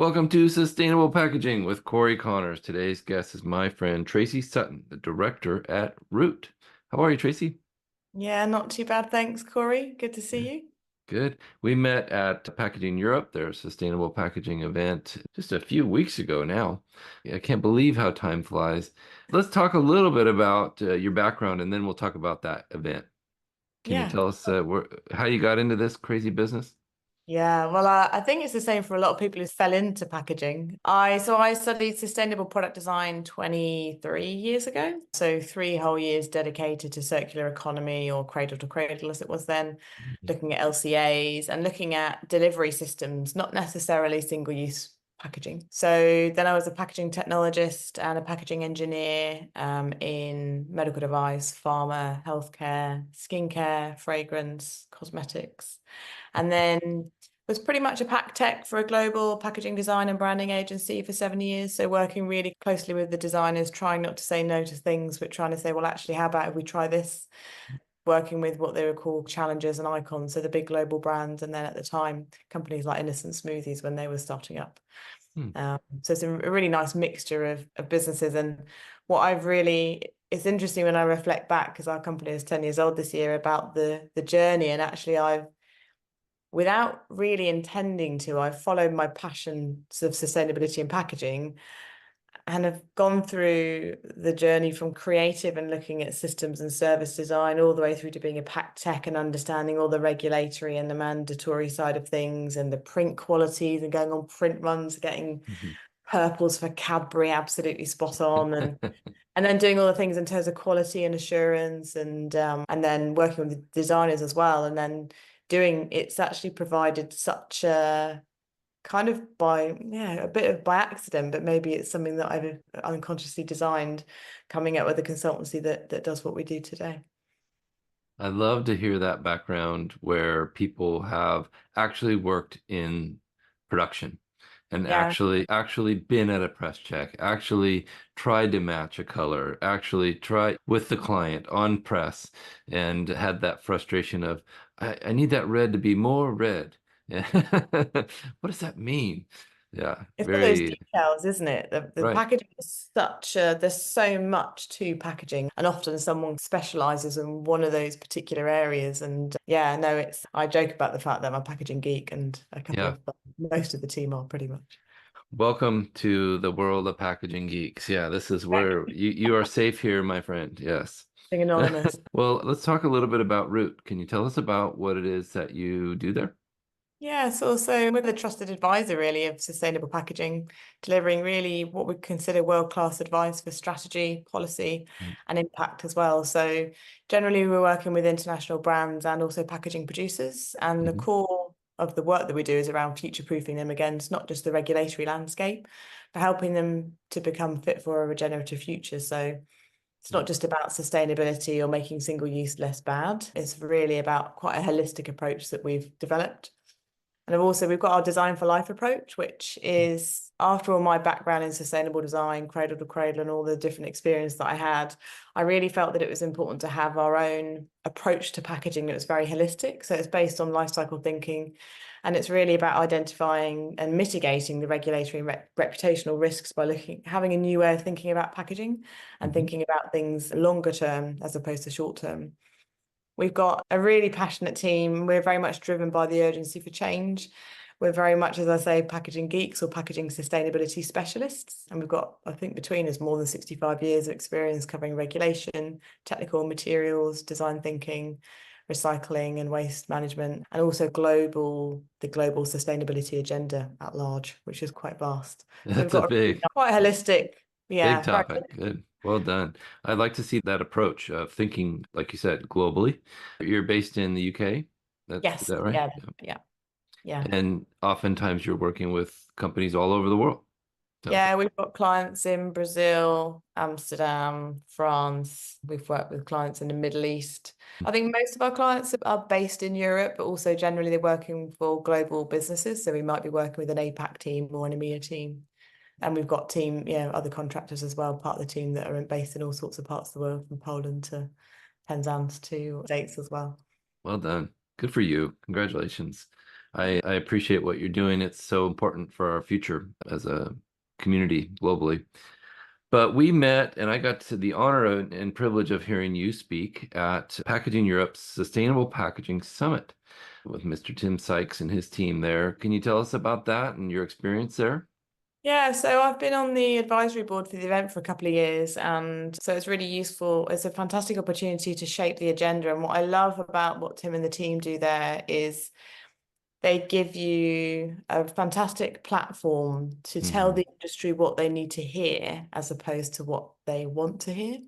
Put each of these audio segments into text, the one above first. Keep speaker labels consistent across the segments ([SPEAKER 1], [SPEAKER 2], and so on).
[SPEAKER 1] Welcome to Sustainable Packaging with Cory Connors. Today's guest is my friend Tracy Sutton, the director at Root. How are you, Tracy?
[SPEAKER 2] Yeah, not too bad. Thanks, Cory. Good to see
[SPEAKER 1] Good.
[SPEAKER 2] you.
[SPEAKER 1] Good. We met at Packaging Europe, their sustainable packaging event, just a few weeks ago now. I can't believe how time flies. Let's talk a little bit about your background, and then we'll talk about that event. Can you
[SPEAKER 2] Yeah.
[SPEAKER 1] tell us how you got into this crazy business?
[SPEAKER 2] Yeah, well, I think it's the same for a lot of people who fell into packaging. I studied sustainable product design 23 years ago. So 3 whole years dedicated to circular economy or cradle to cradle as it was then, looking at LCAs and looking at delivery systems, not necessarily single-use packaging. So then I was a packaging technologist and a packaging engineer in medical device, pharma, healthcare, skincare, fragrance, cosmetics. And then was pretty much a pack tech for a global packaging design and branding agency for 7 years. So working really closely with the designers, trying not to say no to things, but trying to say, well, actually, how about if we try this? Working with what they were called challengers and icons, so the big global brands, and then at the time, companies like Innocent Smoothies when they were starting up.
[SPEAKER 1] Hmm.
[SPEAKER 2] So it's a really nice mixture of businesses. And what I've really, it's interesting when I reflect back, because our company is 10 years old this year, about the journey. And actually, without really intending to, I've followed my passions of sustainability and packaging and have gone through the journey from creative and looking at systems and service design all the way through to being a pack tech and understanding all the regulatory and the mandatory side of things and the print qualities and going on print runs, getting
[SPEAKER 1] Mhm.
[SPEAKER 2] purples for Cadbury absolutely spot on and then doing all the things in terms of quality and assurance and then working with the designers as well and then doing it's actually provided such a kind of by a bit of by accident, but maybe it's something that I've unconsciously designed, coming up with a consultancy that does what we do today.
[SPEAKER 1] I love to hear that background where people have actually worked in production and
[SPEAKER 2] Yeah.
[SPEAKER 1] actually been at a press check, actually tried to match a color, actually tried with the client on press and had that frustration of I need that red to be more red. What does that mean? Yeah,
[SPEAKER 2] It's all those
[SPEAKER 1] very
[SPEAKER 2] details, isn't it? The
[SPEAKER 1] right.
[SPEAKER 2] packaging is there's so much to packaging, and often someone specializes in one of those particular areas. And yeah, no, I joke about the fact that I'm a packaging geek, and
[SPEAKER 1] Yeah.
[SPEAKER 2] most of the team are pretty much.
[SPEAKER 1] Welcome to the world of packaging geeks. Yeah, this is where you are safe here, my friend. Yes.
[SPEAKER 2] Being anonymous.
[SPEAKER 1] Well, let's talk a little bit about Root. Can you tell us about what it is that you do there?
[SPEAKER 2] Yeah, so we're the trusted advisor really of sustainable packaging, delivering really what we consider world-class advice for strategy, policy,
[SPEAKER 1] Mm.
[SPEAKER 2] and impact as well. So generally we're working with international brands and also packaging producers. And the
[SPEAKER 1] Mhm.
[SPEAKER 2] core of the work that we do is around future-proofing them. Again, it's not just the regulatory landscape, but helping them to become fit for a regenerative future. So it's not just about sustainability or making single use less bad. It's really about quite a holistic approach that we've developed. And we've got our design for life approach, which is after all my background in sustainable design, cradle to cradle, and all the different experience that I had, I really felt that it was important to have our own approach to packaging that was very holistic. So it's based on life cycle thinking, and it's really about identifying and mitigating the regulatory and reputational risks by having a new way of thinking about packaging and
[SPEAKER 1] Mhm.
[SPEAKER 2] thinking about things longer term as opposed to short term. We've got a really passionate team. We're very much driven by the urgency for change. We're very much, as I say, packaging geeks or packaging sustainability specialists. And we've got, I think, between us more than 65 years of experience covering regulation, technical materials, design thinking, recycling and waste management, and also the global sustainability agenda at large, which is quite vast. So we've
[SPEAKER 1] That's a
[SPEAKER 2] got a really
[SPEAKER 1] big,
[SPEAKER 2] quite holistic,
[SPEAKER 1] big
[SPEAKER 2] very
[SPEAKER 1] topic. Good. Well done. I'd like to see that approach of thinking, like you said, globally. You're based in the UK. Is
[SPEAKER 2] yes,
[SPEAKER 1] that right?
[SPEAKER 2] yeah,
[SPEAKER 1] Yeah.
[SPEAKER 2] yeah, yeah.
[SPEAKER 1] And oftentimes you're working with companies all over the world. Sounds like.
[SPEAKER 2] Yeah, we've got clients in Brazil, Amsterdam, France. We've worked with clients in the Middle East. I think most of our clients are based in Europe, but also generally they're working for global businesses. So we might be working with an APAC team or an EMEA team. And we've got other contractors as well, part of the team that are based in all sorts of parts of the world, from Poland to Penzance to States as well.
[SPEAKER 1] Well done. Good for you. Congratulations. I appreciate what you're doing. It's so important for our future as a community globally. But we met, and I got to the honor and privilege of hearing you speak at Packaging Europe's Sustainable Packaging Summit with Mr. Tim Sykes and his team there. Can you tell us about that and your experience there?
[SPEAKER 2] Yeah, so I've been on the advisory board for the event for a couple of years, and so it's really useful. It's a fantastic opportunity to shape the agenda. And what I love about what Tim and the team do there is they give you a fantastic platform to tell
[SPEAKER 1] Hmm.
[SPEAKER 2] the industry what they need to hear as opposed to what they want to hear.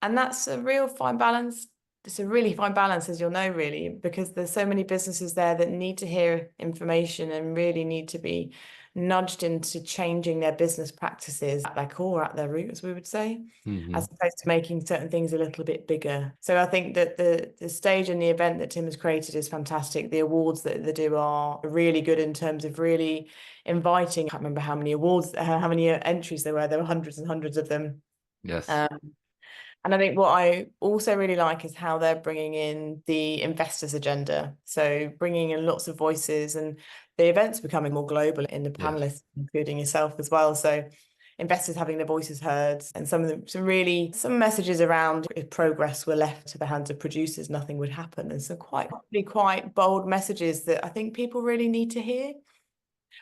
[SPEAKER 2] And that's a real fine balance. It's a really fine balance, as you'll know, really, because there's so many businesses there that need to hear information and really need to be nudged into changing their business practices at their core, at their root, as we would say,
[SPEAKER 1] Hmm.
[SPEAKER 2] as opposed to making certain things a little bit bigger. So I think that the stage and the event that Tim has created is fantastic. The awards that they do are really good in terms of really inviting. I can't remember how many awards, how many entries there were. There were hundreds and hundreds of them.
[SPEAKER 1] Yes,
[SPEAKER 2] Um, and I think what I also really like is how they're bringing in the investors' agenda. So bringing in lots of voices, and the event's becoming more global in the
[SPEAKER 1] yes.
[SPEAKER 2] panelists, including yourself as well. So investors having their voices heard, and some of them, some messages around if progress were left to the hands of producers, nothing would happen. And some quite bold messages that I think people really need to hear.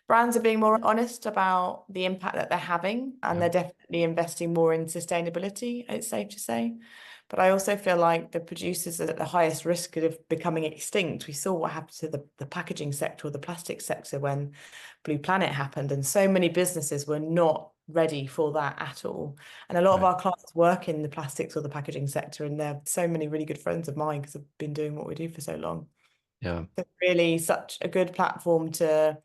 [SPEAKER 2] Brands are being more honest about the impact that they're having, and
[SPEAKER 1] Yeah.
[SPEAKER 2] they're definitely investing more in sustainability, it's safe to say. But I also feel like the producers are at the highest risk of becoming extinct. We saw what happened to the packaging sector or the plastic sector when Blue Planet happened, and so many businesses were not ready for that at all. And a lot of
[SPEAKER 1] Right.
[SPEAKER 2] our clients work in the plastics or the packaging sector, and they're so many really good friends of mine because I've been doing what we do for so long.
[SPEAKER 1] Yeah.
[SPEAKER 2] It's really such a good platform to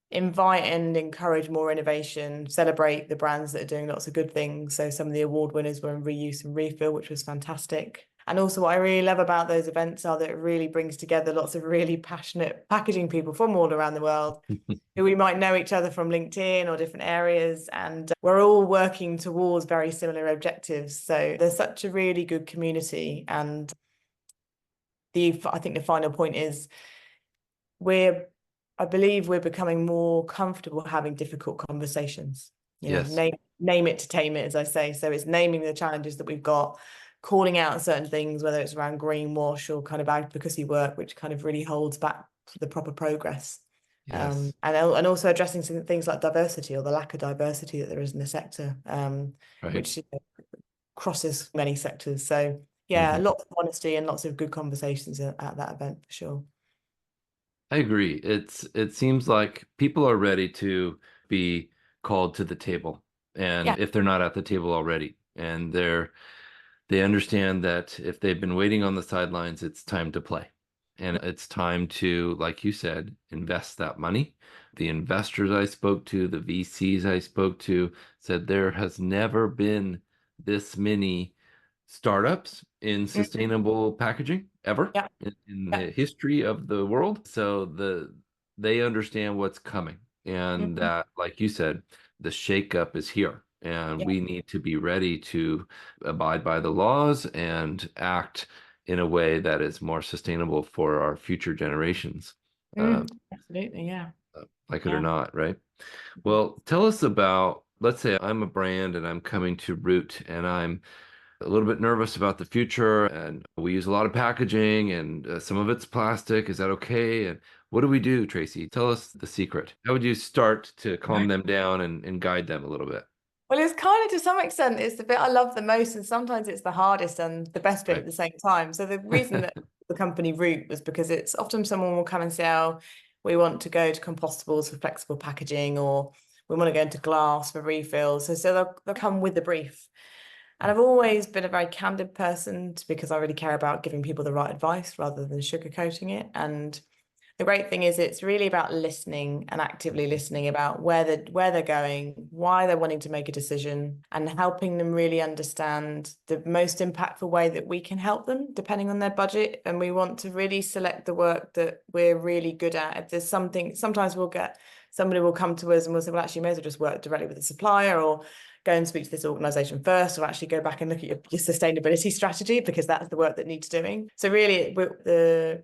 [SPEAKER 2] invite and encourage more innovation, celebrate the brands that are doing lots of good things. So some of the award winners were in reuse and refill, which was fantastic. And also what I really love about those events are that it really brings together lots of really passionate packaging people from all around the world who we might know each other from LinkedIn or different areas. And we're all working towards very similar objectives. So there's such a really good community. And I think the final point is we're I believe we're becoming more comfortable having difficult conversations. You know,
[SPEAKER 1] Yes.
[SPEAKER 2] name it to tame it, as I say. So it's naming the challenges that we've got, calling out certain things, whether it's around greenwash or kind of advocacy work, which kind of really holds back the proper progress.
[SPEAKER 1] Yes.
[SPEAKER 2] And also addressing some things like diversity or the lack of diversity that there is in the sector,
[SPEAKER 1] Right.
[SPEAKER 2] which crosses many sectors. So yeah,
[SPEAKER 1] Hmm.
[SPEAKER 2] lots of honesty and lots of good conversations at that event for sure.
[SPEAKER 1] I agree. It seems like people are ready to be called to the table, and
[SPEAKER 2] Yeah.
[SPEAKER 1] if they're not at the table already, and they understand that if they've been waiting on the sidelines, it's time to play. And it's time to, like you said, invest that money. The investors I spoke to, the VCs I spoke to, said there has never been this many startups in
[SPEAKER 2] Mhm.
[SPEAKER 1] sustainable packaging ever
[SPEAKER 2] Yeah.
[SPEAKER 1] in
[SPEAKER 2] Yeah.
[SPEAKER 1] the history of the world. So they understand what's coming. And
[SPEAKER 2] Mhm.
[SPEAKER 1] that, like you said, the shakeup is here. And
[SPEAKER 2] Yeah.
[SPEAKER 1] we need to be ready to abide by the laws and act in a way that is more sustainable for our future generations, uh,
[SPEAKER 2] Absolutely. Yeah.
[SPEAKER 1] like it or
[SPEAKER 2] Yeah.
[SPEAKER 1] not, right? Well, tell us about, let's say I'm a brand and I'm coming to Root and I'm a little bit nervous about the future and we use a lot of packaging and some of it's plastic. Is that okay? And what do we do, Tracy? Tell us the secret. How would you start to calm them down and guide them a little bit?
[SPEAKER 2] Well, it's kind of to some extent, it's the bit I love the most, and sometimes it's the hardest and the best bit at
[SPEAKER 1] Right.
[SPEAKER 2] the same time. So the reason that the company Root was because it's often someone will come and say, "Oh, we want to go to compostables for flexible packaging," or "We want to go into glass for refills." So they'll come with the brief. And I've always been a very candid person because I really care about giving people the right advice rather than sugarcoating it. And the great thing is it's really about listening and actively listening about where they're going, why they're wanting to make a decision, and helping them really understand the most impactful way that we can help them depending on their budget. And we want to really select the work that we're really good at. If there's something, sometimes we'll get somebody will come to us and we'll say, well, actually, you may as well just work directly with the supplier or go and speak to this organization first, or actually go back and look at your sustainability strategy, because that's the work that needs doing. So really,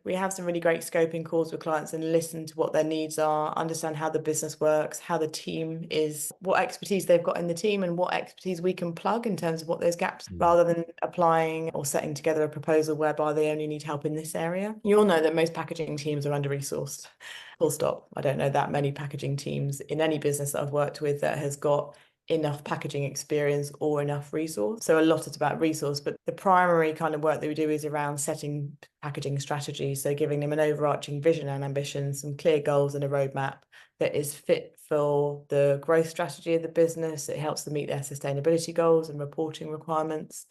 [SPEAKER 2] we have some really great scoping calls with clients and listen to what their needs are, understand how the business works, how the team is, what expertise they've got in the team, and what expertise we can plug in terms of what those gaps, rather than applying or setting together a proposal whereby they only need help in this area. You all know that most packaging teams are under-resourced. Full stop. I don't know that many packaging teams in any business that I've worked with that has got enough packaging experience or enough resource. So a lot is about resource, but the primary kind of work that we do is around setting packaging strategy. So giving them an overarching vision and ambition, some clear goals and a roadmap that is fit for the growth strategy of the business. It helps them meet their sustainability goals and reporting requirements,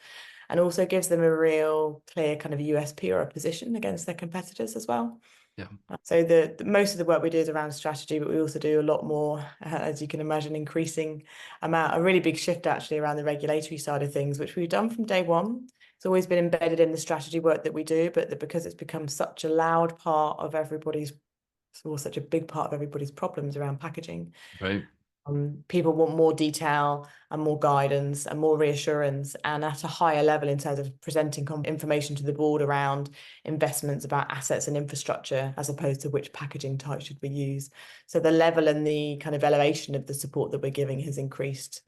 [SPEAKER 2] and also gives them a real clear kind of USP or a position against their competitors as well.
[SPEAKER 1] Yeah.
[SPEAKER 2] So the most of the work we do is around strategy, but we also do a lot more, as you can imagine, increasing amount, a really big shift actually around the regulatory side of things, which we've done from day one. It's always been embedded in the strategy work that we do, but because it's become such a loud part of everybody's, or such a big part of everybody's problems around packaging.
[SPEAKER 1] Right.
[SPEAKER 2] People want more detail and more guidance and more reassurance, and at a higher level in terms of presenting information to the board around investments, about assets and infrastructure, as opposed to which packaging type should we use. So the level and the kind of elevation of the support that we're giving has increased,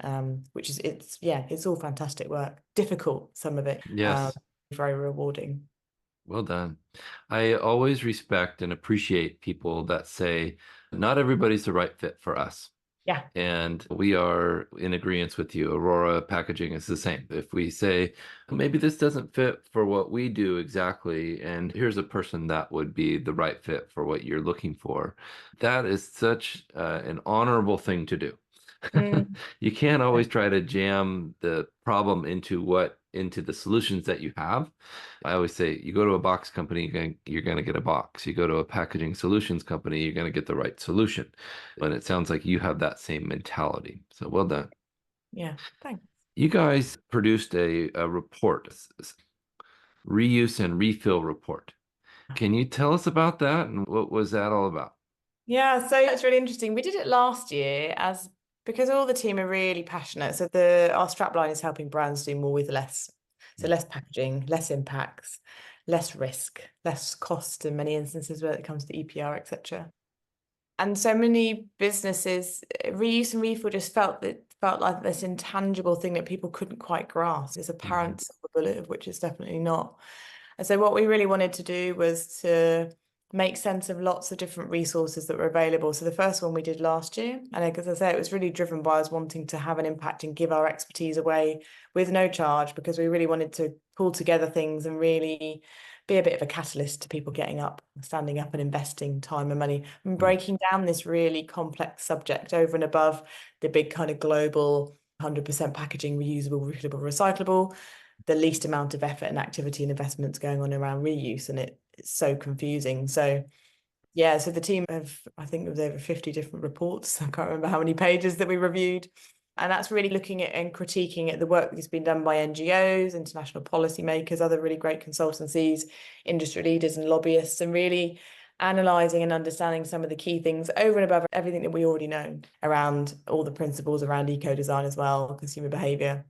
[SPEAKER 2] which is, it's all fantastic work. Difficult, some of it.
[SPEAKER 1] Yes.
[SPEAKER 2] Very rewarding.
[SPEAKER 1] Well done. I always respect and appreciate people that say, not everybody's the right fit for us.
[SPEAKER 2] Yeah.
[SPEAKER 1] And we are in agreement with you. Aurora Packaging is the same. If we say, maybe this doesn't fit for what we do exactly, and here's a person that would be the right fit for what you're looking for, that is such an honorable thing to do. You can't always try to jam the problem into the solutions that you have. I always say, you go to a box company, you're going to get a box. You go to a packaging solutions company, you're going to get the right solution. And it sounds like you have that same mentality. So well done.
[SPEAKER 2] Yeah, thanks.
[SPEAKER 1] You guys produced a report, reuse and refill report. Can you tell us about that, and what was that all about?
[SPEAKER 2] Yeah, so it's really interesting. We did it last year because all the team are really passionate. So our strapline is helping brands do more with less. So less packaging, less impacts, less risk, less cost in many instances where it comes to EPR, etc. And so many businesses, reuse and refill just felt like this intangible thing that people couldn't quite grasp. It's apparent silver bullet, of which it's definitely not. And so what we really wanted to do was to make sense of lots of different resources that were available. So the first one we did last year, and as I say, it was really driven by us wanting to have an impact and give our expertise away with no charge, because we really wanted to pull together things and really be a bit of a catalyst to people getting up, standing up and investing time and money and breaking down this really complex subject over and above the big kind of global 100% packaging, reusable, refillable, recyclable, the least amount of effort and activity and investments going on around reuse, and it's so confusing. So yeah, so the team I think it was over 50 different reports. I can't remember how many pages that we reviewed. And that's really looking at and critiquing at the work that's been done by NGOs, international policymakers, other really great consultancies, industry leaders and lobbyists, and really analysing and understanding some of the key things over and above everything that we already know around all the principles around eco-design as well, consumer behaviour.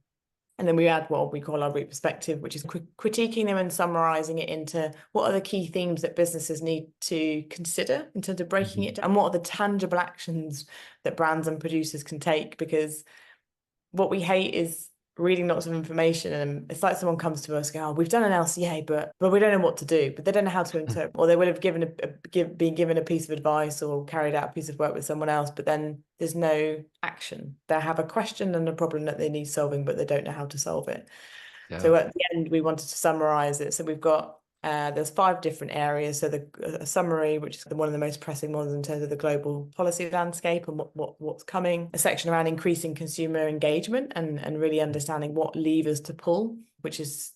[SPEAKER 2] And then we add what we call our root perspective, which is critiquing them and summarising it into what are the key themes that businesses need to consider in terms of breaking it down, and what are the tangible actions that brands and producers can take. Because what we hate is reading lots of information, and it's like someone comes to us and goes, oh, we've done an LCA, but we don't know what to do, but they don't know how to interpret, or they would have been given a piece of advice or carried out a piece of work with someone else, but then there's no action. They have a question and a problem that they need solving, but they don't know how to solve it. Yeah. So at the end, we wanted to summarize it. So we've got there's 5 different areas. So a summary, which is one of the most pressing ones in terms of the global policy landscape and what's coming. A section around increasing consumer engagement and really understanding what levers to pull, which is,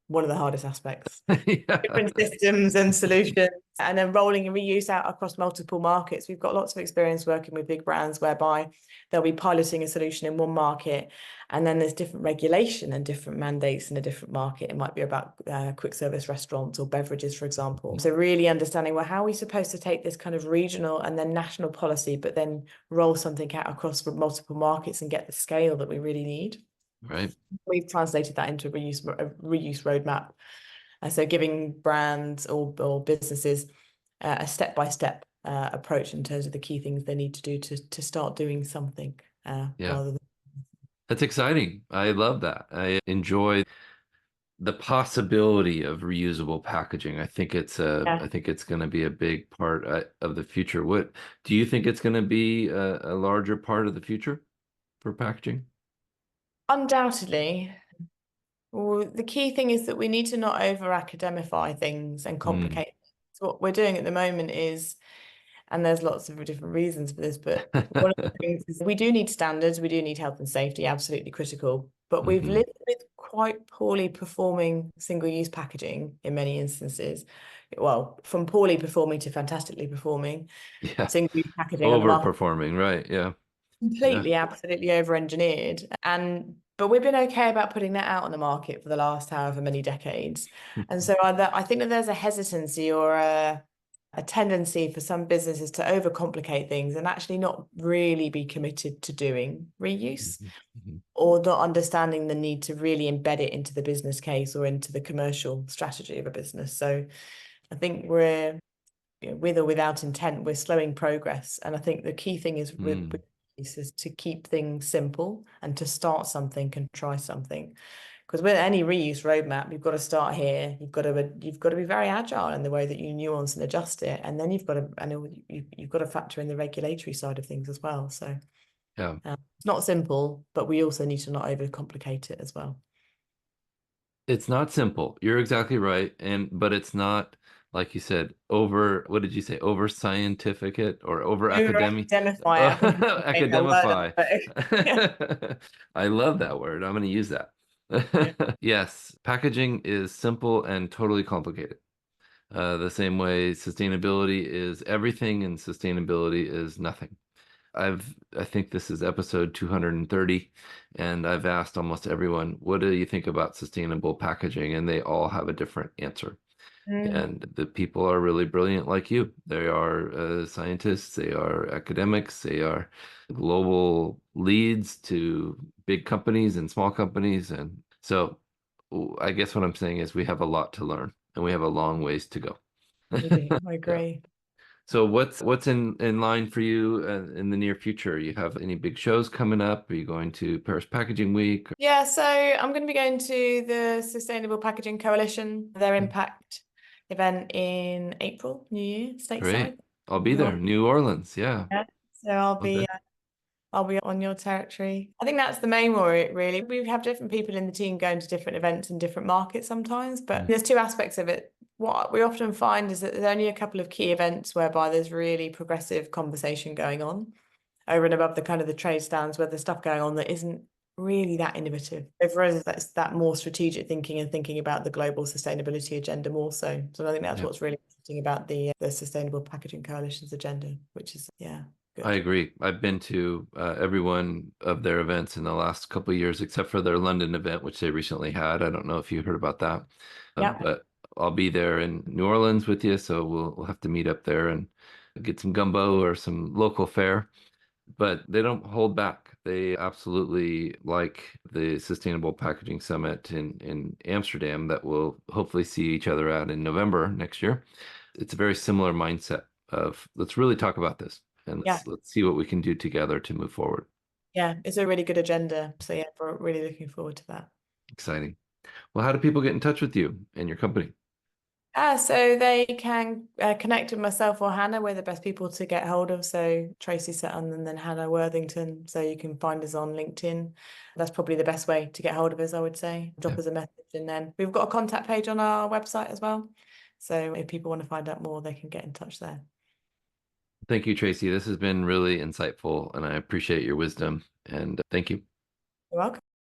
[SPEAKER 2] one of the hardest aspects.
[SPEAKER 1] Yeah.
[SPEAKER 2] Different systems and solutions, and then rolling and reuse out across multiple markets. We've got lots of experience working with big brands whereby they'll be piloting a solution in one market, and then there's different regulation and different mandates in a different market. It might be about quick service restaurants or beverages, for example. So really understanding, well, how are we supposed to take this kind of regional and then national policy, but then roll something out across multiple markets and get the scale that we really need.
[SPEAKER 1] Right.
[SPEAKER 2] We've translated that into a reuse roadmap. So giving brands or businesses a step-by-step approach in terms of the key things they need to do to start doing something
[SPEAKER 1] Yeah.
[SPEAKER 2] rather than.
[SPEAKER 1] That's exciting. I love that. I enjoy the possibility of reusable packaging. I think it's going to be a big part of the future. What do you think it's going to be a larger part of the future for packaging?
[SPEAKER 2] Undoubtedly. Well, the key thing is that we need to not over academify things and
[SPEAKER 1] Mm.
[SPEAKER 2] complicate. So what we're doing at the moment is, and there's lots of different reasons for this, but one of the things is we do need standards, we do need health and safety, absolutely critical. But we've
[SPEAKER 1] Hmm.
[SPEAKER 2] lived with quite poorly performing single-use packaging in many instances. Well, from poorly performing to fantastically performing
[SPEAKER 1] Yeah.
[SPEAKER 2] single-use packaging on the market.
[SPEAKER 1] Overperforming, right? Yeah. Yeah.
[SPEAKER 2] Completely, absolutely over-engineered. But we've been okay about putting that out on the market for the last however many decades. And so I think that there's a hesitancy or a tendency for some businesses to overcomplicate things and actually not really be committed to doing reuse
[SPEAKER 1] Mhm. Mhm.
[SPEAKER 2] or not understanding the need to really embed it into the business case or into the commercial strategy of a business. So I think we're, with or without intent, we're slowing progress. And I think the key thing is with
[SPEAKER 1] Mm.
[SPEAKER 2] this is to keep things simple and to start something and try something. Because with any reuse roadmap, you've got to start here. You've got to be very agile in the way that you nuance and adjust it, and then you've got to factor in the regulatory side of things as well. So
[SPEAKER 1] Yeah.
[SPEAKER 2] it's not simple, but we also need to not overcomplicate it as well.
[SPEAKER 1] It's not simple. You're exactly right. But it's not, like you said, what did you say? Over scientificate or over academic?
[SPEAKER 2] Over-academify it, I think is my favorite word at
[SPEAKER 1] Academify.
[SPEAKER 2] the moment. Yeah.
[SPEAKER 1] I love that word. I'm going to use that.
[SPEAKER 2] Yeah.
[SPEAKER 1] Yes, packaging is simple and totally complicated. The same way sustainability is everything and sustainability is nothing. I think this is episode 230, and I've asked almost everyone, what do you think about sustainable packaging? And they all have a different answer.
[SPEAKER 2] Mm.
[SPEAKER 1] And the people are really brilliant like you. They are scientists, they are academics, they are global leads to big companies and small companies. And so I guess what I'm saying is we have a lot to learn and we have a long ways to go.
[SPEAKER 2] We do. I
[SPEAKER 1] Yeah.
[SPEAKER 2] agree.
[SPEAKER 1] So what's in line for you in the near future? You have any big shows coming up? Are you going to Paris Packaging Week?
[SPEAKER 2] Yeah, so I'm going to be going to the Sustainable Packaging Coalition, their Impact event in April, New Year, stateside.
[SPEAKER 1] Great. I'll be
[SPEAKER 2] New
[SPEAKER 1] there.
[SPEAKER 2] York.
[SPEAKER 1] New Orleans. Yeah.
[SPEAKER 2] Yeah. So
[SPEAKER 1] Okay.
[SPEAKER 2] I'll be on your territory. I think that's the main worry, really. We have different people in the team going to different events in different markets sometimes, but
[SPEAKER 1] Mm.
[SPEAKER 2] there's two aspects of it. What we often find is that there's only a couple of key events whereby there's really progressive conversation going on over and above the kind of the trade stands where there's stuff going on that isn't really that innovative. So for us, that's that more strategic thinking and thinking about the global sustainability agenda more so. So I think that's
[SPEAKER 1] Yeah.
[SPEAKER 2] what's really interesting about the Sustainable Packaging Coalition's agenda, which is, yeah,
[SPEAKER 1] I
[SPEAKER 2] good.
[SPEAKER 1] agree. I've been to every one of their events in the last couple of years, except for their London event, which they recently had. I don't know if you heard about that,
[SPEAKER 2] Yeah.
[SPEAKER 1] but I'll be there in New Orleans with you, so we'll have to meet up there and get some gumbo or some local fare. But they don't hold back. They absolutely like the Sustainable Packaging Summit in Amsterdam that we'll hopefully see each other at in November next year. It's a very similar mindset of let's really talk about this and
[SPEAKER 2] Yeah.
[SPEAKER 1] let's see what we can do together to move forward.
[SPEAKER 2] Yeah. It's a really good agenda. So yeah, we're really looking forward to that.
[SPEAKER 1] Exciting. Well, how do people get in touch with you and your company?
[SPEAKER 2] So they can connect with myself or Hannah. We're the best people to get hold of. So Tracy Sutton and then Hannah Worthington. So you can find us on LinkedIn. That's probably the best way to get hold of us, I would say.
[SPEAKER 1] Yeah.
[SPEAKER 2] Drop us a message. And then we've got a contact page on our website as well. So if people want to find out more, they can get in touch there.
[SPEAKER 1] Thank you, Tracy. This has been really insightful and I appreciate your wisdom and thank you.
[SPEAKER 2] You're welcome.